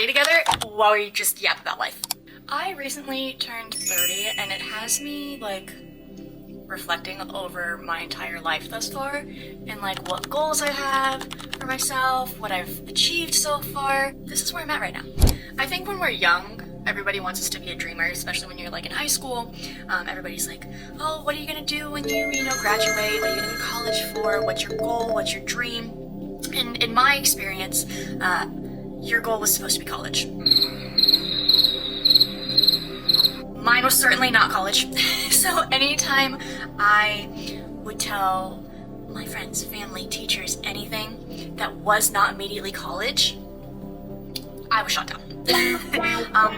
study together while we just yap about life. I recently turned 30 and it has me like reflecting over my entire life thus far and like what goals I have for myself, what I've achieved so far. This is where I'm at right now. I think when we're young, everybody wants us to be a dreamer, especially when you're like in high school. Everybody's like, oh, what are you gonna do when you graduate? What are you gonna go to college for? What's your goal? What's your dream? And in my experience, your goal was supposed to be college. Mine was certainly not college. So anytime I would tell my friends, family, teachers, anything that was not immediately college, I was shot down.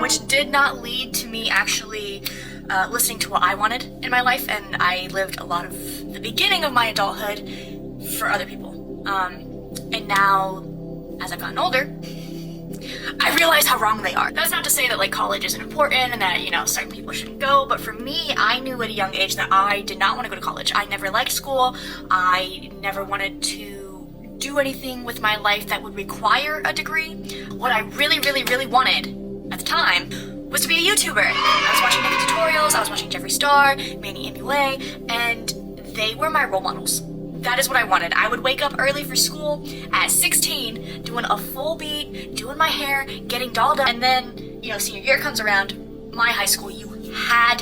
Which did not lead to me actually listening to what I wanted in my life, and I lived a lot of the beginning of my adulthood for other people. And now, as I've gotten older, I realize how wrong they are. That's not to say that like college isn't important and that, you know, certain people shouldn't go, but for me, I knew at a young age that I did not want to go to college. I never liked school. I never wanted to do anything with my life that would require a degree. What I really, really, really wanted at the time was to be a YouTuber. I was watching Nikki tutorials, I was watching Jeffree Star, Manny MUA, and they were my role models. That is what I wanted. I would wake up early for school at 16, doing a full beat, doing my hair, getting dolled up, and then, you know, senior year comes around, my high school, you had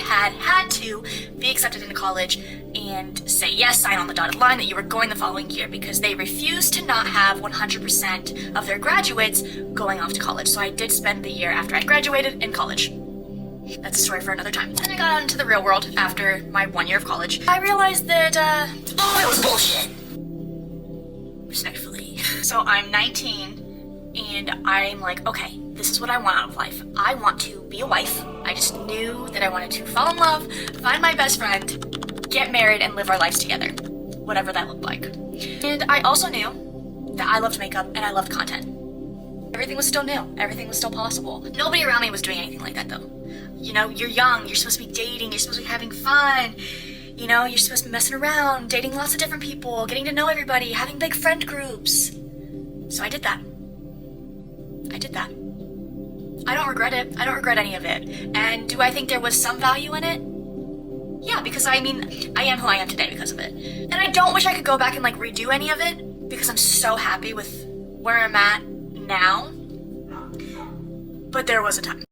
to be accepted into college and say yes, sign on the dotted line that you were going the following year because they refused to not have 100% of their graduates going off to college. So I did spend the year after I graduated in college. That's a story for another time. Then I got out into the real world after my 1 year of college. I realized that, it was bullshit. Respectfully. So I'm 19 and I'm like, okay, this is what I want out of life. I want to be a wife. I just knew that I wanted to fall in love, find my best friend, get married, and live our lives together. Whatever that looked like. And I also knew that I loved makeup and I loved content. Everything was still new. Everything was still possible. Nobody around me was doing anything like that though. You know, you're young, you're supposed to be dating, you're supposed to be having fun. You know, you're supposed to be messing around, dating lots of different people, getting to know everybody, having big friend groups. So I did that. I don't regret it. I don't regret any of it. And do I think there was some value in it? Yeah, because I mean, I am who I am today because of it. And I don't wish I could go back and like redo any of it because I'm so happy with where I'm at now. But there was a time.